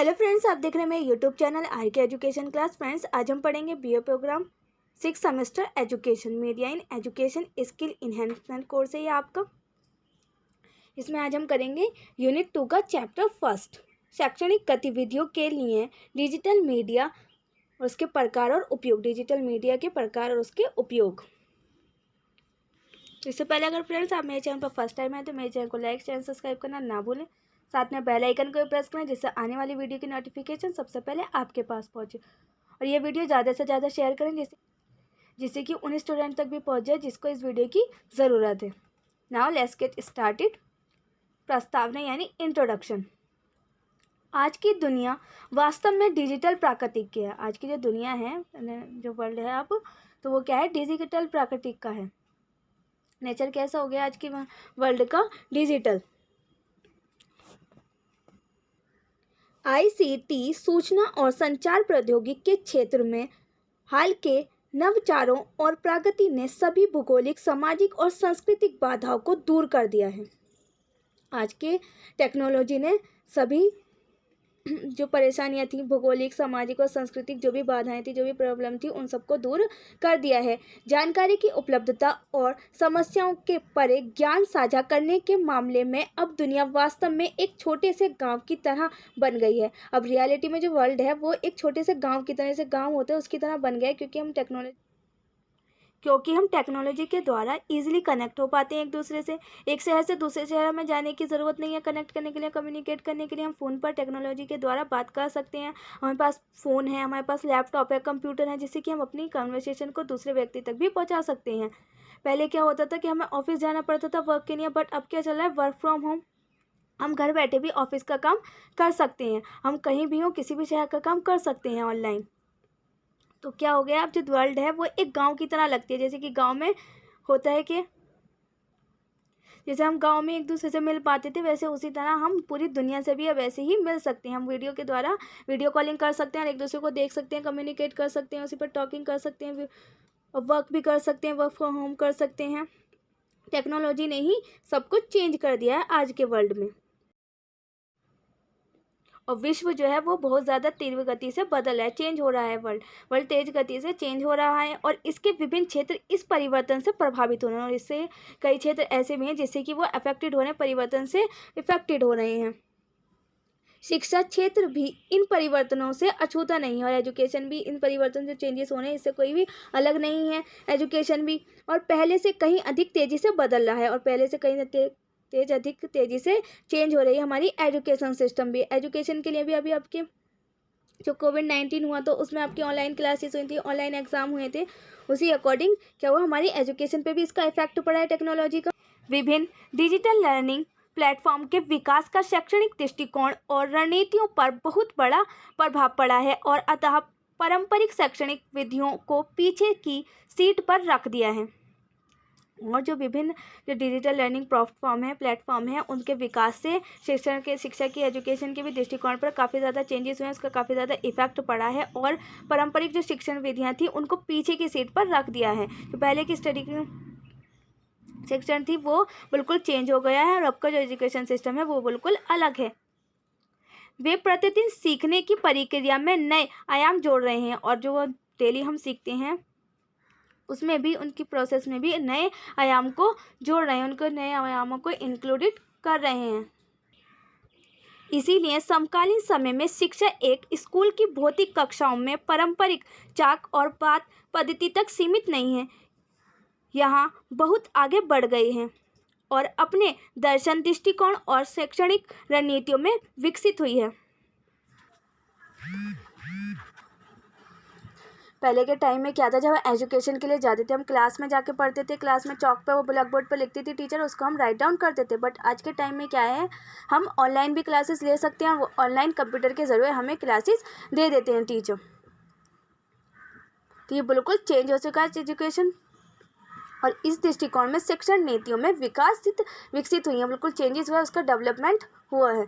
Hello friends, आप देख रहे हैं मेरे YouTube channel R K education class. Friends, आज हम पढ़ेंगे BA programme 6 semester education media in education skill enhancement course है ये आपका। इसमें आज हम करेंगे यूनिट 2 का चैप्टर फर्स्ट, शैक्षणिक गतिविधियों के लिए डिजिटल मीडिया और उसके प्रकार और उपयोग। डिजिटल मीडिया के प्रकार और उसके उपयोग। इससे पहले अगर फ्रेंड्स आप मेरे चैनल पर फर्स्ट टाइम आए तो मेरे चैनल को लाइक चैनल सब्सक्राइब करना ना भूलें। साथ में बेल आइकन को प्रेस करें जिससे आने वाली वीडियो की नोटिफिकेशन सबसे पहले आपके पास पहुंचे। और ये वीडियो ज़्यादा से ज़्यादा शेयर करें जिससे कि उन स्टूडेंट तक भी पहुंच जाए जिसको इस वीडियो की ज़रूरत है। Now let's get started. प्रस्तावना यानी इंट्रोडक्शन। आज की दुनिया वास्तव में डिजिटल प्राकृतिक की है। आज की जो दुनिया है, जो वर्ल्ड है अब, तो वो क्या है, डिजिटल प्राकृतिक का है। नेचर कैसा हो गया आज की वर्ल्ड का, डिजिटल। आईसीटी सूचना और संचार प्रौद्योगिकी के क्षेत्र में हाल के नवाचारों और प्रगति ने सभी भौगोलिक, सामाजिक और सांस्कृतिक बाधाओं को दूर कर दिया है। आज के टेक्नोलॉजी ने सभी जो परेशानियां थी, भौगोलिक, सामाजिक और सांस्कृतिक जो भी बाधाएं थी, जो भी प्रॉब्लम थी, उन सबको दूर कर दिया है। जानकारी की उपलब्धता और समस्याओं के परे ज्ञान साझा करने के मामले में अब दुनिया वास्तव में एक छोटे से गांव की तरह बन गई है। अब रियलिटी में जो वर्ल्ड है वो एक छोटे से गांव की तरह, से गांव होते हैं उसकी तरह बन गया है, क्योंकि हम टेक्नोलॉजी के द्वारा इजीली कनेक्ट हो पाते हैं एक दूसरे से। एक शहर से दूसरे शहर में जाने की ज़रूरत नहीं है। कनेक्ट करने के लिए, कम्युनिकेट करने के लिए हम फ़ोन पर टेक्नोलॉजी के द्वारा बात कर सकते हैं। हमारे पास फ़ोन है, हमारे पास लैपटॉप है, कंप्यूटर है, जिससे कि हम अपनी कन्वर्सेशन को दूसरे व्यक्ति तक भी पहुँचा सकते हैं। पहले क्या होता था कि हमें ऑफिस जाना पड़ता था वर्क के लिए, बट अब क्या चल रहा है, वर्क फ्रॉम होम। हम घर बैठे भी ऑफिस का काम कर सकते हैं। हम कहीं भी हों, किसी भी शहर का काम कर सकते हैं ऑनलाइन। तो क्या हो गया, अब जो वर्ल्ड है वो एक गांव की तरह लगती है। जैसे कि गांव में होता है कि जैसे हम गांव में एक दूसरे से मिल पाते थे, वैसे उसी तरह हम पूरी दुनिया से भी अब ऐसे ही मिल सकते हैं। हम वीडियो के द्वारा वीडियो कॉलिंग कर सकते हैं और एक दूसरे को देख सकते हैं, कम्युनिकेट कर सकते हैं, उसी पर टॉकिंग कर सकते हैं, वर्क भी कर सकते हैं, वर्क फ्रॉम होम कर सकते हैं। टेक्नोलॉजी ने ही सब कुछ चेंज कर दिया है आज के वर्ल्ड में। और विश्व जो है वो बहुत ज़्यादा तीव्र गति से बदल रहा है, चेंज हो रहा है। वर्ल्ड तेज गति से चेंज हो रहा है और इसके विभिन्न क्षेत्र इस परिवर्तन से प्रभावित हो रहे हैं। और इससे कई क्षेत्र ऐसे भी हैं जिससे कि वो अफेक्टेड हो रहे हैं, परिवर्तन से इफेक्टेड हो रहे हैं। शिक्षा क्षेत्र भी इन परिवर्तनों से अछूता नहीं है और एजुकेशन भी इन परिवर्तन से, चेंजेस हो रहे हैं, इससे कोई भी अलग नहीं है। एजुकेशन भी और पहले से कहीं अधिक तेज़ी से बदल रहा है और पहले से कहीं अधिक तेज़ी से चेंज हो रही है हमारी एजुकेशन सिस्टम भी। एजुकेशन के लिए भी अभी आपके जो कोविड-19 हुआ तो उसमें आपकी ऑनलाइन क्लासेस हुई थी, ऑनलाइन एग्जाम हुए थे, उसी अकॉर्डिंग क्या हुआ, हमारी एजुकेशन पे भी इसका इफेक्ट पड़ा है टेक्नोलॉजी का। विभिन्न डिजिटल लर्निंग प्लेटफॉर्म के विकास का शैक्षणिक दृष्टिकोण और रणनीतियों पर बहुत बड़ा प्रभाव पड़ा है और अतः पारंपरिक शैक्षणिक विधियों को पीछे की सीट पर रख दिया है। और जो विभिन्न जो डिजिटल लर्निंग प्लेटफॉर्म है उनके विकास से शिक्षा की, एजुकेशन के भी दृष्टिकोण पर काफ़ी ज़्यादा चेंजेस हुए हैं, उसका काफ़ी ज़्यादा इफेक्ट पड़ा है और पारंपरिक जो शिक्षण विधियाँ थी उनको पीछे की सीट पर रख दिया है। तो पहले की स्टडी की शिक्षण थी वो बिल्कुल चेंज हो गया है और अब का जो एजुकेशन सिस्टम है वो बिल्कुल अलग है। वे प्रतिदिन सीखने की प्रक्रिया में नए आयाम जोड़ रहे हैं और जो डेली हम सीखते हैं उसमें भी, उनकी प्रोसेस में भी नए आयाम को जोड़ रहे हैं, उनको नए आयामों को इंक्लूडेड कर रहे हैं। इसीलिए समकालीन समय में शिक्षा एक स्कूल की भौतिक कक्षाओं में पारंपरिक चाक और पाठ पद्धति तक सीमित नहीं है, यहाँ बहुत आगे बढ़ गए हैं और अपने दर्शन, दृष्टिकोण और शैक्षणिक रणनीतियों में विकसित हुई है। पहले के टाइम में क्या था, जब एजुकेशन के लिए जाते थे हम क्लास में जाके पढ़ते थे, क्लास में चौक पे वो ब्लैक बोर्ड पर लिखती थी टीचर, उसको हम राइट डाउन करते थे। बट आज के टाइम में क्या है, हम ऑनलाइन भी क्लासेस ले सकते हैं, वो ऑनलाइन कंप्यूटर के ज़रिए हमें क्लासेस दे देते हैं टीचर। तो ये बिल्कुल चेंज हो चुका है एजुकेशन और इस दृष्टिकोण में शिक्षण नीतियों में विकसित हुई है, बिल्कुल चेंजेस हुआ है, उसका डेवलपमेंट हुआ है।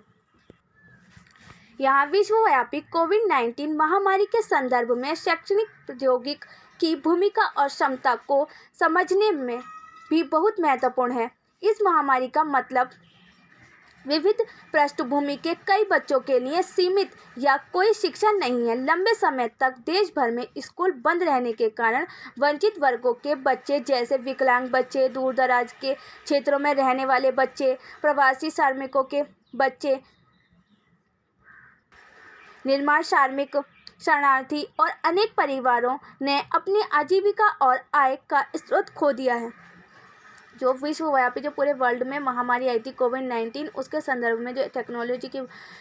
यहाँ विश्वव्यापी कोविड-19 महामारी के संदर्भ में शैक्षणिक प्रौद्योगिकी की भूमिका और क्षमता को समझने में भी बहुत महत्वपूर्ण है। इस महामारी का मतलब विविध पृष्ठभूमि के कई बच्चों के लिए सीमित या कोई शिक्षा नहीं है। लंबे समय तक देश भर में स्कूल बंद रहने के कारण वंचित वर्गों के बच्चे जैसे विकलांग बच्चे, दूर दराज के क्षेत्रों में रहने वाले बच्चे, प्रवासी श्रमिकों के बच्चे, निर्माण श्रमिक, शरणार्थी और अनेक परिवारों ने अपनी आजीविका और आय का स्रोत खो दिया है। जो विश्वव्यापी जो पूरे वर्ल्ड में महामारी आई थी कोविड-19, उसके संदर्भ में जो टेक्नोलॉजी की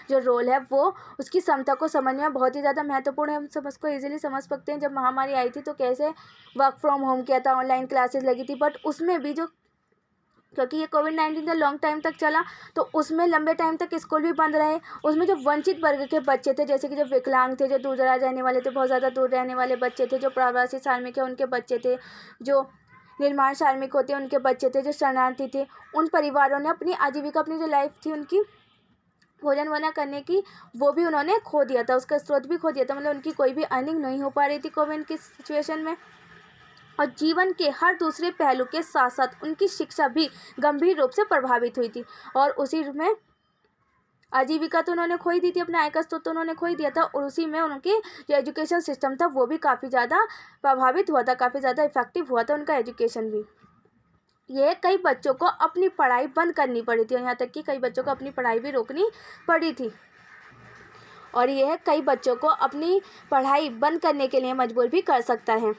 जो रोल है वो उसकी क्षमता को समझना बहुत ही ज़्यादा महत्वपूर्ण है। हम सब उसको ईजिली समझ सकते हैं। जब महामारी आई थी तो कैसे वर्क फ्रॉम होम किया था, ऑनलाइन क्लासेस लगी थी, बट उसमें भी जो क्योंकि ये कोविड-19 जो लॉन्ग टाइम तक चला तो उसमें लंबे टाइम तक स्कूल भी बंद रहे। उसमें जो वंचित वर्ग के बच्चे थे, जैसे कि जो विकलांग थे, जो दूर दराज रहने वाले थे, बहुत ज़्यादा दूर रहने वाले बच्चे थे, जो प्रवासी श्रमिक है उनके बच्चे थे, जो निर्माण श्रमिक होते हैं उनके बच्चे थे, जो शरणार्थी थे, उन परिवारों ने अपनी आजीविका, अपनी जो लाइफ थी उनकी भोजन बना करने की, वो भी उन्होंने खो दिया था, उसका स्रोत भी खो दिया था। मतलब उनकी कोई भी अर्निंग नहीं हो पा रही थी कोविड की सिचुएशन में। और जीवन के हर दूसरे पहलू के साथ साथ उनकी शिक्षा भी गंभीर रूप से प्रभावित हुई थी। और उसी में आजीविका तो उन्होंने खो ही दी थी, अपना आय का स्रोत तो उन्होंने खो ही दिया था, और उसी में उनके जो एजुकेशन सिस्टम था वो भी काफ़ी ज़्यादा प्रभावित हुआ था, काफ़ी ज़्यादा इफेक्टिव हुआ था उनका एजुकेशन भी। ये कई बच्चों को अपनी पढ़ाई बंद करनी पड़ी थी, और यहाँ तक कि कई बच्चों को अपनी पढ़ाई भी रोकनी पड़ी थी। और यह कई बच्चों को अपनी पढ़ाई बंद करने के लिए मजबूर भी कर सकता है।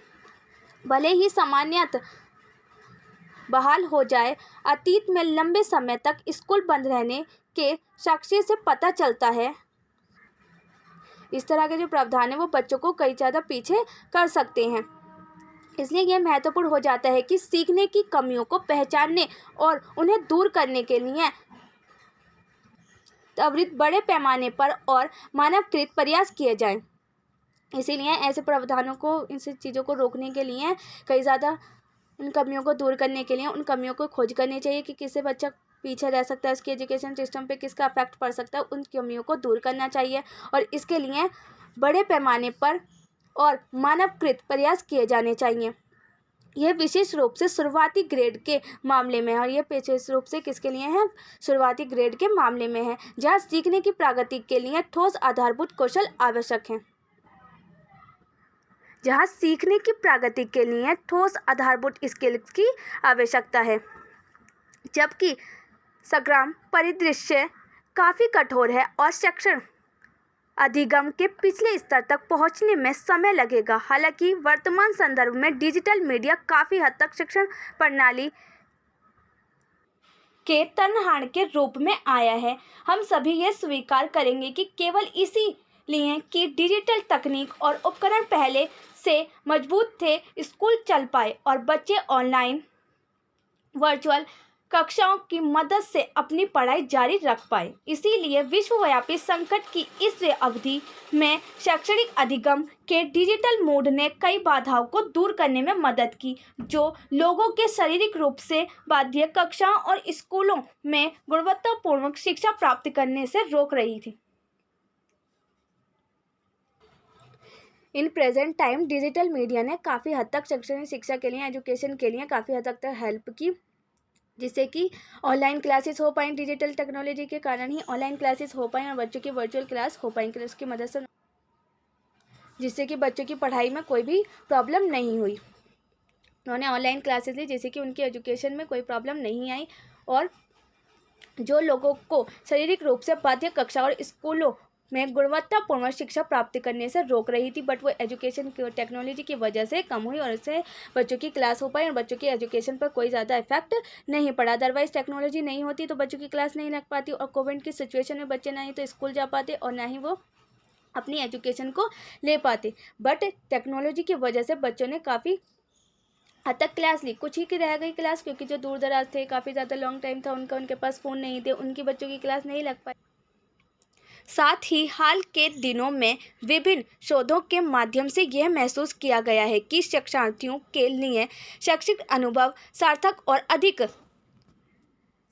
भले ही सामान्यतः बहाल हो जाए, अतीत में लंबे समय तक स्कूल बंद रहने के साक्ष्य से पता चलता है इस तरह के जो प्रावधान है वो बच्चों को कई ज़्यादा पीछे कर सकते हैं। इसलिए यह महत्वपूर्ण हो जाता है कि सीखने की कमियों को पहचानने और उन्हें दूर करने के लिए त्वरित बड़े पैमाने पर और मानवकृत प्रयास किए जाएं। इसीलिए ऐसे प्रावधानों को, इन चीज़ों को रोकने के लिए कई ज़्यादा, उन कमियों को दूर करने के लिए उन कमियों को खोज करनी चाहिए कि किससे बच्चा पीछे रह सकता है, उसके एजुकेशन सिस्टम पे किसका इफेक्ट पड़ सकता है, उन कमियों को दूर करना चाहिए। और इसके लिए बड़े पैमाने पर और मानवकृत प्रयास किए जाने चाहिए। यह विशेष रूप से शुरुआती ग्रेड के मामले में है, और यह विशेष रूप से किसके लिए है, शुरुआती ग्रेड के मामले में है, जहाँ सीखने की प्रगति के लिए ठोस आधारभूत कौशल आवश्यक हैं। जहाँ सीखने की प्रगति के लिए ठोस आधारभूत स्किल्स की आवश्यकता है, जबकि संग्राम परिदृश्य काफ़ी कठोर है और शिक्षण अधिगम के पिछले स्तर तक पहुंचने में समय लगेगा। हालांकि वर्तमान संदर्भ में डिजिटल मीडिया काफ़ी हद तक शिक्षण प्रणाली के तर्कहार के रूप में आया है। हम सभी ये स्वीकार करेंगे कि केवल इसीलिए कि डिजिटल तकनीक और उपकरण पहले से मजबूत थे, स्कूल चल पाए और बच्चे ऑनलाइन वर्चुअल कक्षाओं की मदद से अपनी पढ़ाई जारी रख पाए। इसीलिए विश्वव्यापी संकट की इस अवधि में शैक्षणिक अधिगम के डिजिटल मोड ने कई बाधाओं को दूर करने में मदद की, जो लोगों के शारीरिक रूप से बाध्य कक्षाओं और स्कूलों में गुणवत्तापूर्ण शिक्षा प्राप्त करने से रोक रही थी। In present time digital media ने काफ़ी हद तक शैक्षणिक शिक्षा के लिए, एजुकेशन के लिए काफ़ी हद तक हेल्प की, जिससे कि ऑनलाइन क्लासेस हो पाएँ। डिजिटल टेक्नोलॉजी के कारण ही ऑनलाइन क्लासेस हो पाएँ और बच्चों की वर्चुअल क्लास हो पाएँ, उसकी मदद से, जिससे कि बच्चों की पढ़ाई में कोई भी प्रॉब्लम नहीं हुई। उन्होंने ऑनलाइन क्लासेस ली जिससे कि उनकी एजुकेशन में कोई प्रॉब्लम नहीं आई, और जो लोगों को शारीरिक रूप से बाध्य कक्षा और स्कूलों में गुणवत्तापूर्ण शिक्षा प्राप्त करने से रोक रही थी, बट वो एजुकेशन टेक्नोलॉजी की वजह से कम हुई और इससे बच्चों की क्लास हो पाई और बच्चों की एजुकेशन पर कोई ज़्यादा इफेक्ट नहीं पड़ा। अदरवाइज टेक्नोलॉजी नहीं होती तो बच्चों की क्लास नहीं लग पाती, और कोविड की सिचुएशन में बच्चे ना ही तो स्कूल जा पाते और ना ही वो अपनी एजुकेशन को ले पाते। बट टेक्नोलॉजी की वजह से बच्चों ने काफ़ी हद तक क्लास ली। कुछ ही की रह गई क्लास, क्योंकि जो दूर दराज थे, काफ़ी ज़्यादा लॉन्ग टाइम था उनका, उनके पास फ़ोन नहीं थे, उनकी बच्चों की क्लास नहीं लग पाई। साथ ही हाल के दिनों में विभिन्न शोधों के माध्यम से यह महसूस किया गया है कि शिक्षार्थियों के लिए शैक्षिक अनुभव सार्थक और अधिक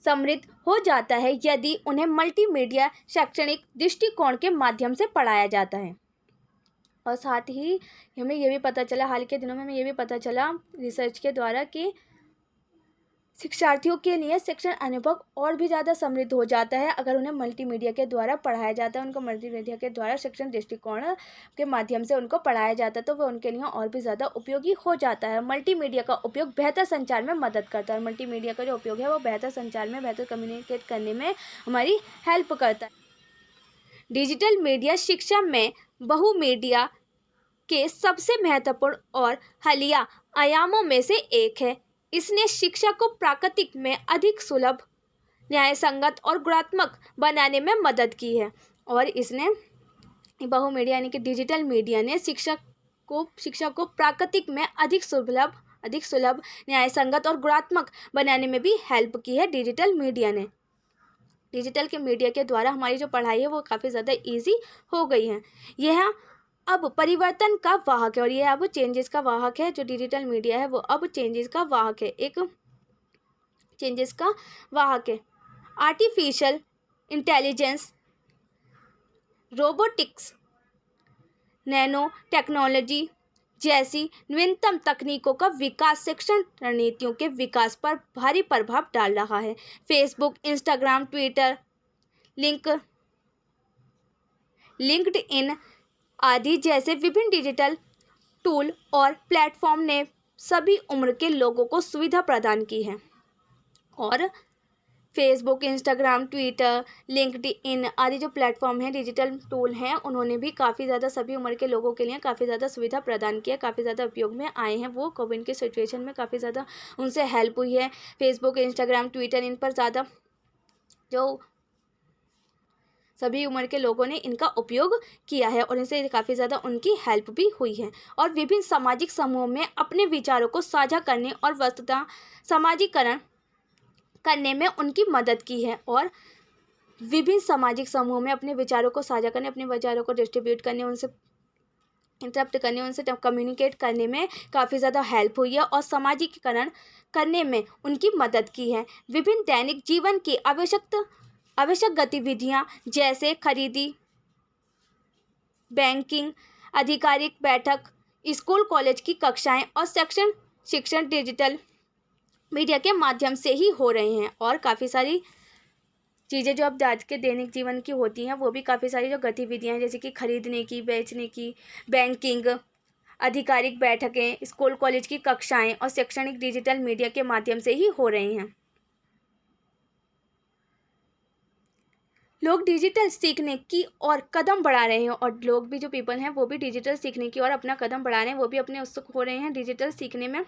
समृद्ध हो जाता है यदि उन्हें मल्टीमीडिया शैक्षणिक दृष्टिकोण के माध्यम से पढ़ाया जाता है। और साथ ही हमें ये भी पता चला, हाल के दिनों में हमें ये भी पता चला रिसर्च के द्वारा कि शिक्षार्थियों के लिए शिक्षण अनुभव और भी ज़्यादा समृद्ध हो जाता है अगर उन्हें मल्टीमीडिया के द्वारा पढ़ाया जाता है। उनको मल्टीमीडिया के द्वारा शिक्षण दृष्टिकोण के माध्यम से उनको पढ़ाया जाता है तो वो उनके लिए और भी ज़्यादा उपयोगी हो जाता है। मल्टीमीडिया का उपयोग बेहतर संचार में मदद करता है। मल्टीमीडिया का जो उपयोग है वो बेहतर संचार में, बेहतर कम्युनिकेट करने में हमारी हेल्प करता है। डिजिटल मीडिया शिक्षा में बहुमीडिया के सबसे महत्वपूर्ण और हालिया आयामों में से एक है। इसने शिक्षा को प्राकृतिक में अधिक सुलभ, न्यायसंगत और गुणात्मक बनाने में मदद की है। और इसने बहुमीडिया यानी कि डिजिटल मीडिया ने शिक्षा को प्राकृतिक में अधिक सुलभ, न्यायसंगत और गुणात्मक बनाने में भी हेल्प की है। डिजिटल मीडिया ने डिजिटल के मीडिया के द्वारा हमारी जो पढ़ाई है वो काफ़ी ज़्यादा ईजी हो गई है। यह अब परिवर्तन का वाहक है और ये अब चेंजेस का वाहक है। जो डिजिटल मीडिया है वो अब चेंजेस का वाहक है, एक चेंजेस का वाहक है। Artificial intelligence, robotics, nano technology जैसी नवीनतम तकनीकों का विकास शिक्षण रणनीतियों के विकास पर भारी प्रभाव डाल रहा है। फेसबुक, इंस्टाग्राम, ट्विटर, लिंक्डइन आदि जैसे विभिन्न डिजिटल टूल और प्लेटफॉर्म ने सभी उम्र के लोगों को सुविधा प्रदान की है। और फेसबुक, इंस्टाग्राम, ट्विटर, लिंक्डइन आदि जो प्लेटफॉर्म हैं, डिजिटल टूल हैं, उन्होंने भी काफ़ी ज़्यादा सभी उम्र के लोगों के लिए काफ़ी ज़्यादा सुविधा प्रदान किया, काफ़ी ज़्यादा उपयोग में आए हैं। वो कोविड के सिचुएशन में काफ़ी ज़्यादा उनसे हेल्प हुई है। फेसबुक, इंस्टाग्राम, ट्विटर, इन पर ज़्यादा जो सभी उम्र के लोगों ने इनका उपयोग किया है और इनसे काफ़ी ज़्यादा उनकी हेल्प भी हुई है। और विभिन्न सामाजिक समूहों में अपने विचारों को साझा करने और वस्तुतः सामाजिकरण करने में उनकी मदद की है। और विभिन्न सामाजिक समूहों में अपने विचारों को साझा करने, अपने विचारों को डिस्ट्रीब्यूट करने, उनसे इंटरप्ट करने, उनसे कम्युनिकेट करने में काफ़ी ज़्यादा हेल्प हुई है और सामाजिकरण करने में उनकी मदद की है। विभिन्न दैनिक जीवन की आवश्यक गतिविधियां जैसे खरीदी, बैंकिंग, आधिकारिक बैठक, स्कूल कॉलेज की कक्षाएं और शिक्षण डिजिटल मीडिया के माध्यम से ही हो रहे हैं। और काफ़ी सारी चीज़ें जो अब आज के दैनिक जीवन की होती हैं वो भी काफ़ी सारी जो गतिविधियां हैं जैसे कि खरीदने की, बेचने की, बैंकिंग, आधिकारिक बैठकें, स्कूल कॉलेज की कक्षाएं और शैक्षणिक डिजिटल मीडिया के माध्यम से ही हो रही हैं। लोग डिजिटल सीखने की ओर कदम बढ़ा रहे हैं और लोग भी जो पीपल हैं वो भी डिजिटल सीखने की ओर अपना कदम बढ़ा रहे हैं। वो भी अपने उत्सुक हो रहे हैं डिजिटल सीखने में,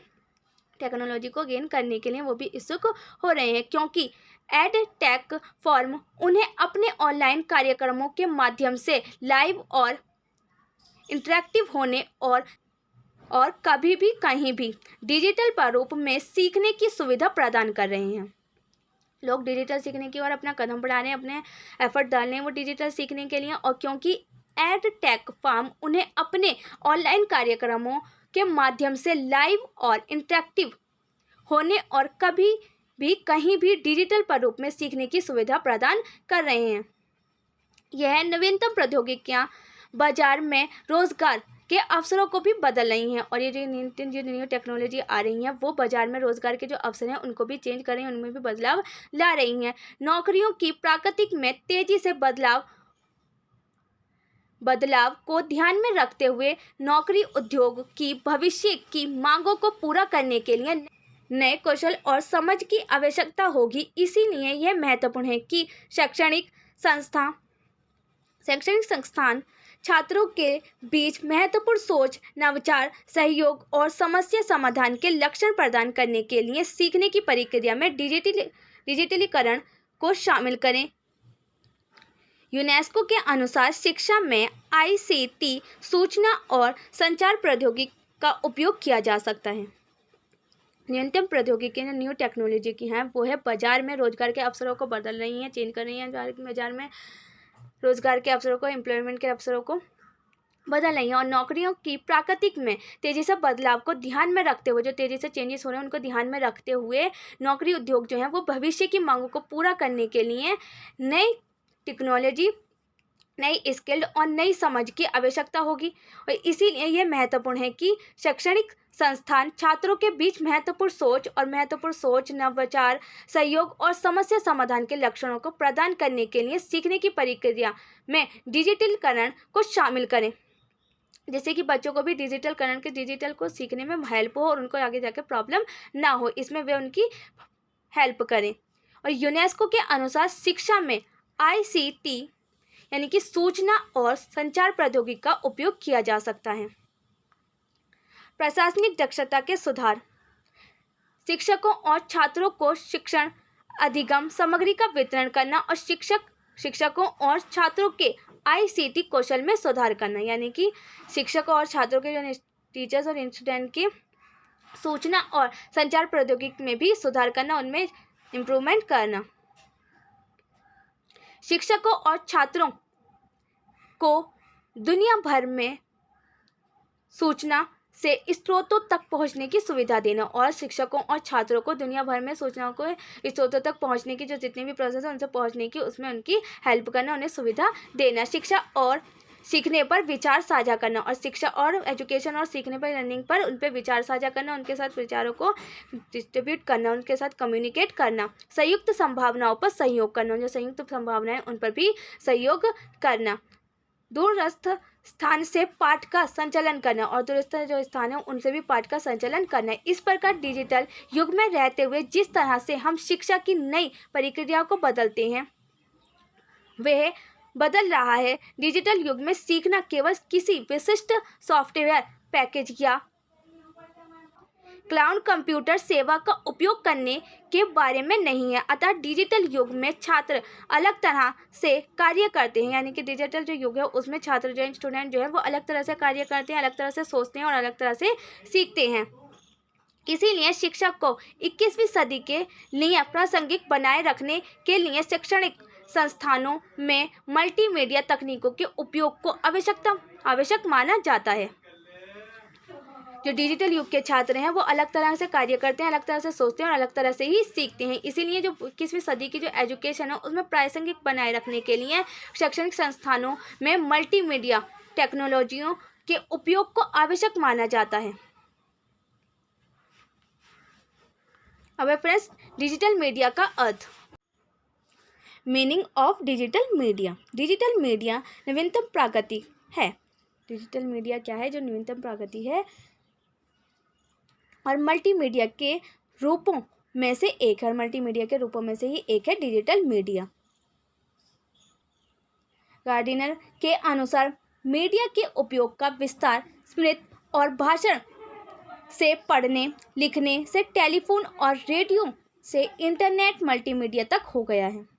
टेक्नोलॉजी को गेन करने के लिए वो भी इच्छुक हो रहे हैं क्योंकि एड टेक फॉर्म उन्हें अपने ऑनलाइन कार्यक्रमों के माध्यम से लाइव और इंटरेक्टिव होने और कभी भी कहीं भी डिजिटल प्रारूप में सीखने की सुविधा प्रदान कर रहे हैं। लोग डिजिटल सीखने की ओर अपना कदम बढ़ा रहे हैं, अपने एफर्ट डाल रहे हैं वो डिजिटल सीखने के लिए। और क्योंकि एड टेक फॉर्म उन्हें अपने ऑनलाइन कार्यक्रमों के माध्यम से लाइव और इंटरेक्टिव होने और कभी भी कहीं भी डिजिटल प्रारूप में सीखने की सुविधा प्रदान कर रहे हैं। यह नवीनतम प्रौद्योगिकियां बाजार में रोजगार के अवसरों को भी बदल रही हैं और ये जो न्यू टेक्नोलॉजी आ रही हैं वो बाजार में रोजगार के जो अवसर हैं उनको भी चेंज कर रही हैं, उनमें भी बदलाव ला रही हैं। नौकरियों की प्राकृतिक में तेजी से बदलाव को ध्यान में रखते हुए नौकरी उद्योग की भविष्य की मांगों को पूरा करने के लिए नए कौशल और समझ की आवश्यकता होगी। इसीलिए यह महत्वपूर्ण है कि शैक्षणिक संस्थान छात्रों के बीच महत्वपूर्ण सोच, नवाचार, सहयोग और समस्या समाधान के लक्षण प्रदान करने के लिए सीखने की प्रक्रिया में डिजिटलीकरण को शामिल करें। यूनेस्को के अनुसार शिक्षा में ICT, सूचना और संचार प्रौद्योगिकी का उपयोग किया जा सकता है। न्यूनतम प्रौद्योगिकी न्यू टेक्नोलॉजी की हैं वो है बाजार में रोजगार के अवसरों को बदल रही हैं, चेंज कर रही हैं। बाजार में रोजगार के अवसरों को, एम्प्लॉयमेंट के अवसरों को बदल रही हैं और नौकरियों की प्राकृतिक में तेज़ी से बदलाव को ध्यान में रखते हुए, जो तेज़ी से चेंजेस हो रहे हैं उनको ध्यान में रखते हुए नौकरी उद्योग जो हैं वो भविष्य की मांगों को पूरा करने के लिए नई टेक्नोलॉजी, नई स्किल्ड और नई समझ की आवश्यकता होगी। और इसीलिए यह महत्वपूर्ण है कि शैक्षणिक संस्थान छात्रों के बीच महत्वपूर्ण सोच, नवाचार, सहयोग और समस्या समाधान के लक्षणों को प्रदान करने के लिए सीखने की प्रक्रिया में डिजिटलीकरण को शामिल करें, जिससे कि बच्चों को भी डिजिटल को सीखने में हेल्प हो और उनको आगे जाकर प्रॉब्लम ना हो, इसमें वे उनकी हेल्प करें। और यूनेस्को के अनुसार शिक्षा में ICT यानी कि सूचना और संचार प्रौद्योगिकी का उपयोग किया जा सकता है। प्रशासनिक दक्षता के सुधार, शिक्षकों और छात्रों को शिक्षण अधिगम सामग्री का वितरण करना और शिक्षकों और छात्रों के ICT कौशल में सुधार करना, यानी कि शिक्षकों और छात्रों के जो टीचर्स और स्टूडेंट की सूचना और संचार प्रौद्योगिकी में भी सुधार करना, उनमें इम्प्रूवमेंट करना। शिक्षकों और छात्रों को दुनिया भर में सूचना से स्रोतों तक पहुंचने की सुविधा देना और शिक्षकों और छात्रों को दुनिया भर में सूचनाओं को स्रोतों तक पहुंचने की जो जितने भी प्रोसेस है उनसे पहुंचने की, उसमें उनकी हेल्प करना, उन्हें सुविधा देना। शिक्षा और सीखने पर विचार साझा करना और शिक्षा और एजुकेशन और सीखने पर लर्निंग पर उन पर विचार साझा करना, उनके साथ विचारों को डिस्ट्रीब्यूट करना, उनके साथ कम्युनिकेट करना। संयुक्त संभावनाओं पर सहयोग करना, जो संयुक्त संभावनाएं उन पर भी सहयोग करना। दूरस्थ स्थान से पाठ का संचालन करना और दूरस्थ जो स्थान है उनसे भी पाठ का संचालन करना। इस प्रकार डिजिटल युग में रहते हुए जिस तरह से हम शिक्षा की नई प्रक्रियाओं को बदलते हैं वह बदल रहा है। डिजिटल युग में सीखना केवल किसी विशिष्ट सॉफ्टवेयर पैकेज या क्लाउड कंप्यूटर सेवा का उपयोग करने के बारे में नहीं है। अतः डिजिटल युग में छात्र अलग तरह से कार्य करते हैं, यानी कि डिजिटल जो युग है उसमें छात्र जो स्टूडेंट जो है वो अलग तरह से कार्य करते हैं, अलग तरह से सोचते हैं और अलग तरह से सीखते हैं। इसीलिए शिक्षक को 21वीं सदी के लिए प्रासंगिक बनाए रखने के लिए शैक्षणिक संस्थानों में मल्टीमीडिया तकनीकों के उपयोग को आवश्यक माना जाता है। जो डिजिटल युग के छात्र हैं वो अलग तरह से कार्य करते हैं, अलग तरह से सोचते हैं और अलग तरह से ही सीखते हैं। इसीलिए जो 21वीं सदी की जो एजुकेशन है उसमें प्रासंगिक बनाए रखने के लिए शैक्षणिक संस्थानों में मल्टीमीडिया टेक्नोलॉजियों के उपयोग को आवश्यक माना जाता है। अब फ्रेंड्स, डिजिटल मीडिया का अर्थ, meaning of digital media. Digital media नवीनतम प्रगति है। डिजिटल मीडिया क्या है? जो नवीनतम प्रगति है और मल्टीमीडिया के रूपों में से एक है, मल्टीमीडिया के रूपों में से ही एक है डिजिटल मीडिया। गार्डिनर के अनुसार मीडिया के उपयोग का विस्तार स्मृति और भाषण से पढ़ने लिखने से टेलीफोन और रेडियो से इंटरनेट मल्टीमीडिया तक हो गया है।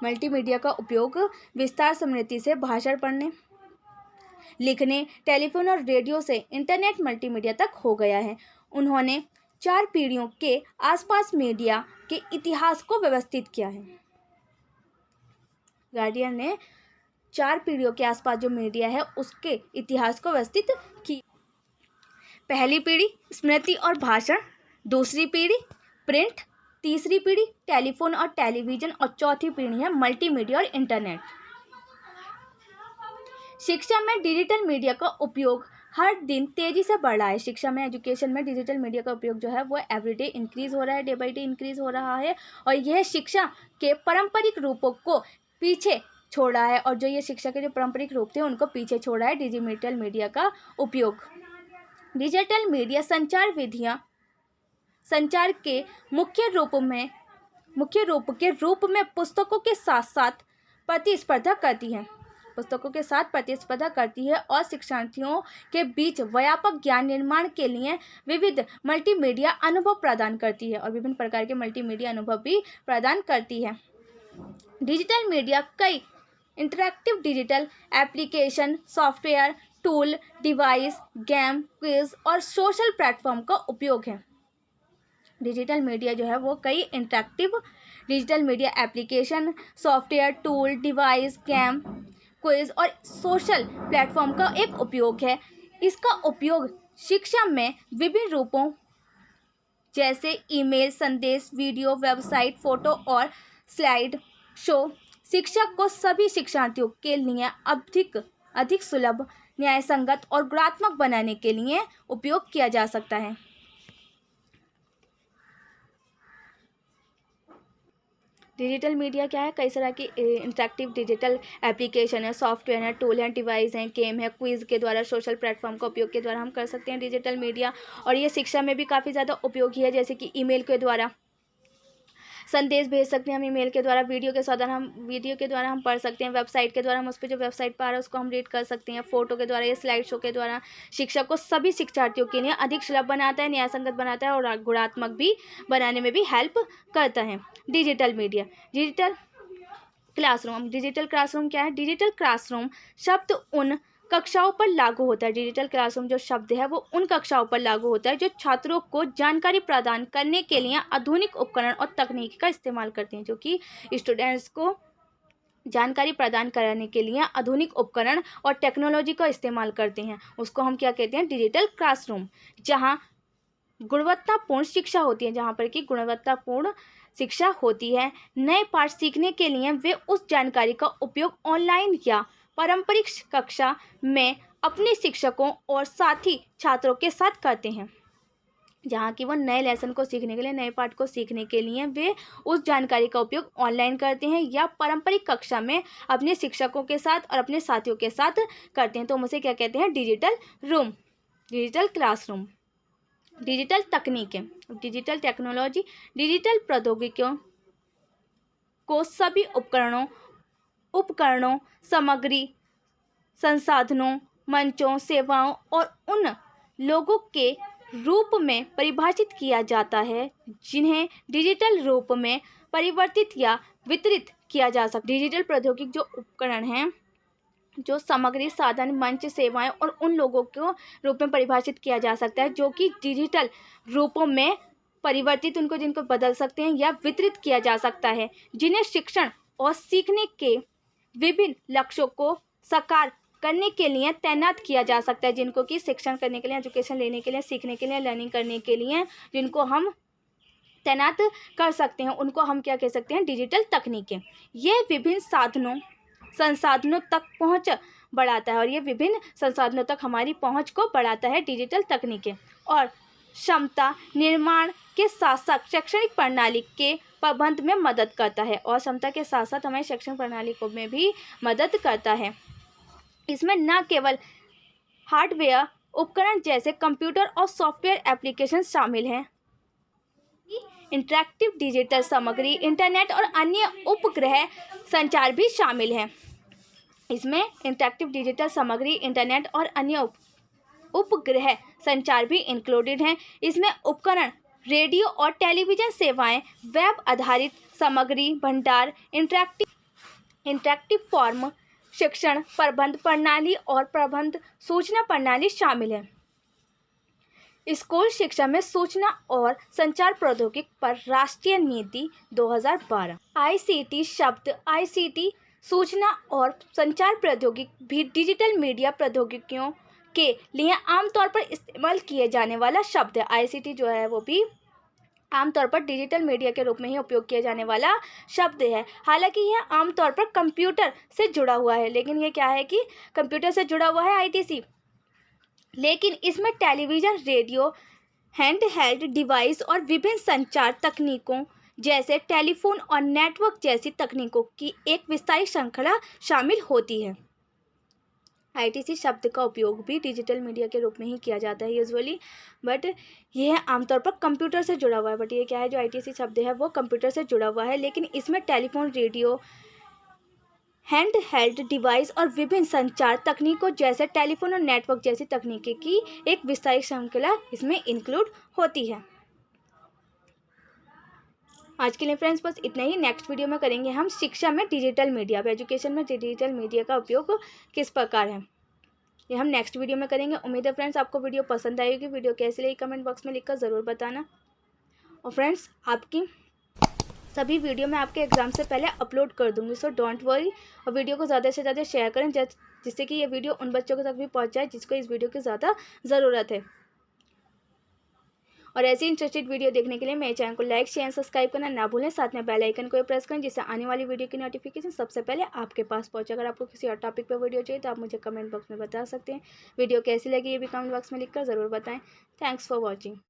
मल्टीमीडिया का उपयोग विस्तार स्मृति से भाषण पढ़ने लिखने, टेलीफोन और रेडियो से इंटरनेट मल्टीमीडिया तक हो गया है। उन्होंने 4 पीढ़ियों के आसपास मीडिया के इतिहास को व्यवस्थित किया है। गार्डियन ने 4 पीढ़ियों के आसपास जो मीडिया है उसके इतिहास को व्यवस्थित की। पहली पीढ़ी स्मृति और भाषण, दूसरी पीढ़ी प्रिंट, तीसरी पीढ़ी टेलीफोन और टेलीविज़न और चौथी पीढ़ी है मल्टीमीडिया और इंटरनेट। शिक्षा में डिजिटल मीडिया का उपयोग हर दिन तेज़ी से बढ़ रहा है। शिक्षा में, एजुकेशन में डिजिटल मीडिया का उपयोग जो है वो एवरीडे इंक्रीज़ हो रहा है, डे बाई डे इंक्रीज़ हो रहा है और यह शिक्षा के पारंपरिक रूपों को पीछे छोड़ रहा है और जो ये शिक्षा के जो पारंपरिक रूप थे उनको पीछे छोड़ रहा है डिजिटल मीडिया का उपयोग। डिजिटल मीडिया संचार के मुख्य रूप में पुस्तकों के साथ प्रतिस्पर्धा करती है और शिक्षार्थियों के बीच व्यापक ज्ञान निर्माण के लिए विविध मल्टीमीडिया अनुभव प्रदान करती है और विभिन्न प्रकार के मल्टीमीडिया अनुभव भी प्रदान करती है। डिजिटल मीडिया कई interactive digital application, software, tool, device, game, quiz और सोशल प्लेटफॉर्म का उपयोग है। डिजिटल मीडिया जो है वो कई interactive digital media application, software, tool, device, game, quiz और सोशल प्लेटफॉर्म का एक उपयोग है। इसका उपयोग शिक्षा में विभिन्न रूपों जैसे ईमेल, संदेश, वीडियो, वेबसाइट, फोटो और स्लाइड शो शिक्षक को सभी शिक्षार्थियों के लिए अधिक सुलभ, न्याय संगत और गुणात्मक बनाने के लिए उपयोग किया जा सकता है। डिजिटल मीडिया क्या है? कई तरह की इंटरेक्टिव डिजिटल एप्लीकेशन है, सॉफ्टवेयर है, टूल है, डिवाइस है, गेम है, क्विज के द्वारा, सोशल प्लेटफॉर्म का उपयोग के द्वारा हम कर सकते हैं डिजिटल मीडिया। और ये शिक्षा में भी काफ़ी ज़्यादा उपयोगी है, जैसे कि ईमेल के द्वारा संदेश भेज सकते हैं हम ईमेल के द्वारा, वीडियो के द्वारा हम पढ़ सकते हैं, वेबसाइट के द्वारा हम उस पर जो वेबसाइट पर आ रहा है उसको हम रीड कर सकते हैं, फोटो के द्वारा या स्लाइड शो के द्वारा। शिक्षक को सभी शिक्षार्थियों के लिए अधिक सुलभ बनाता है, न्यायसंगत बनाता है और गुणात्मक भी बनाने में भी हेल्प करता है डिजिटल मीडिया। डिजिटल क्लासरूम क्या है? डिजिटल क्लासरूम शब्द उन कक्षाओं पर लागू होता है। डिजिटल क्लासरूम जो शब्द है वो उन कक्षाओं पर लागू होता है जो छात्रों को जानकारी प्रदान करने के लिए आधुनिक उपकरण और तकनीक का इस्तेमाल करते हैं, जो कि स्टूडेंट्स को जानकारी प्रदान कराने के लिए आधुनिक उपकरण और टेक्नोलॉजी का इस्तेमाल करते हैं, उसको हम क्या कहते हैं? Digital classroom. जहाँ गुणवत्तापूर्ण शिक्षा होती है, जहाँ पर कि गुणवत्तापूर्ण शिक्षा होती है। नए पाठ सीखने के लिए वे उस जानकारी का उपयोग ऑनलाइन या पारंपरिक कक्षा में अपने शिक्षकों और साथी छात्रों के साथ करते हैं। जहाँ कि वो नए लेसन को सीखने के लिए, नए पाठ को सीखने के लिए वे उस जानकारी का उपयोग ऑनलाइन करते हैं या पारंपरिक कक्षा में अपने शिक्षकों के साथ और अपने साथियों के साथ करते हैं। तो हम उसे क्या कहते हैं? Digital classroom. डिजिटल तकनीकें, डिजिटल टेक्नोलॉजी, डिजिटल प्रौद्योगिकियों को सभी उपकरणों, सामग्री, संसाधनों, मंचों, सेवाओं और उन लोगों के रूप में परिभाषित किया जाता है जिन्हें डिजिटल रूप में परिवर्तित या वितरित किया जा सकता है। डिजिटल प्रौद्योगिकी जो उपकरण हैं, जो सामग्री, साधन, मंच, सेवाएं और उन लोगों को रूप में परिभाषित किया जा सकता है जो कि डिजिटल रूपों में परिवर्तित जिनको बदल सकते हैं या वितरित किया जा सकता है, जिन्हें शिक्षण और सीखने के विभिन्न लक्ष्यों को साकार करने के लिए तैनात किया जा सकता है, जिनको कि शिक्षण करने के लिए, एजुकेशन लेने के लिए, सीखने के लिए, लर्निंग करने के लिए जिनको हम तैनात कर सकते हैं, उनको हम क्या कह सकते हैं? डिजिटल तकनीकें। ये विभिन्न संसाधनों तक पहुंच बढ़ाता है और ये विभिन्न संसाधनों तक हमारी पहुंच को बढ़ाता है डिजिटल तकनीकें, और क्षमता निर्माण के साथ साथ शैक्षणिक प्रणाली के प्रबंध में मदद करता है, और क्षमता के साथ साथ हमारी शैक्षणिक प्रणाली को में भी मदद करता है। इसमें न केवल हार्डवेयर उपकरण जैसे कंप्यूटर और सॉफ्टवेयर एप्लीकेशन शामिल हैं, इंटरैक्टिव डिजिटल सामग्री, इंटरनेट और अन्य उपग्रह संचार भी शामिल है। इसमें इंटरैक्टिव डिजिटल सामग्री, इंटरनेट और अन्य उपग्रह संचार भी इंक्लूडेड हैं। इसमें उपकरण, रेडियो और टेलीविज़न सेवाएं, वेब आधारित सामग्री भंडार, इंटरैक्टिव फॉर्म, शिक्षण प्रबंध प्रणाली और प्रबंध सूचना प्रणाली शामिल है। स्कूल शिक्षा में सूचना और संचार प्रौद्योगिकी पर राष्ट्रीय नीति 2012। ICT शब्द, ICT सूचना और संचार प्रौद्योगिकी भी डिजिटल मीडिया प्रौद्योगिकियों के लिए आमतौर पर इस्तेमाल किए जाने वाला शब्द है। ICT जो है वो भी आमतौर पर डिजिटल मीडिया के रूप में ही उपयोग किया जाने वाला शब्द है। हालांकि यह आमतौर पर कंप्यूटर से जुड़ा हुआ है, लेकिन ये क्या है कि कंप्यूटर से जुड़ा हुआ है ITC, लेकिन इसमें टेलीविज़न, रेडियो, हैंडहेल्ड डिवाइस और विभिन्न संचार तकनीकों जैसे टेलीफोन और नेटवर्क जैसी तकनीकों की एक विस्तारित श्रृंखला शामिल होती है। ITC शब्द का उपयोग भी डिजिटल मीडिया के रूप में ही किया जाता है यूजुअली, बट यह आमतौर पर कंप्यूटर से जुड़ा हुआ है। बट ये क्या है, जो ITC शब्द है वो कंप्यूटर से जुड़ा हुआ है, लेकिन इसमें टेलीफोन, रेडियो, हैंडहेल्ड डिवाइस और विभिन्न संचार तकनीकों जैसे टेलीफोन और नेटवर्क जैसी तकनीकी की एक विस्तारित श्रृंखला इसमें इंक्लूड होती है। आज के लिए फ्रेंड्स बस इतना ही। नेक्स्ट वीडियो में करेंगे हम शिक्षा में डिजिटल मीडिया, एजुकेशन में डिजिटल मीडिया का उपयोग किस प्रकार है, ये हम नेक्स्ट वीडियो में करेंगे। उम्मीद है फ्रेंड्स आपको वीडियो पसंद आएगी। वीडियो कैसी लगी कमेंट बॉक्स में लिखकर ज़रूर बताना। और फ्रेंड्स आपकी सभी वीडियो मैं आपके एग्ज़ाम से पहले अपलोड कर दूंगी, सो डोंट वरी। और वीडियो को ज़्यादा से ज़्यादा शेयर करें जिससे कि ये वीडियो उन बच्चों तक भी पहुंच जाए जिसको इस वीडियो की ज़्यादा ज़रूरत है। और ऐसी इंटरेस्टेड वीडियो देखने के लिए मेरे चैनल को लाइक शेयर सब्सक्राइब करना ना भूलें। साथ में बेल आइकन को प्रेस करें जिससे आने वाली वीडियो की नोटिफिकेशन सबसे पहले आपके पास पहुंचे। अगर आपको किसी और टॉपिक पर वीडियो चाहिए तो आप मुझे कमेंट बॉक्स में बता सकते हैं। वीडियो कैसी लगी ये भी कमेंट बॉक्स में लिखकर ज़रूर बताएं। Thanks for watching.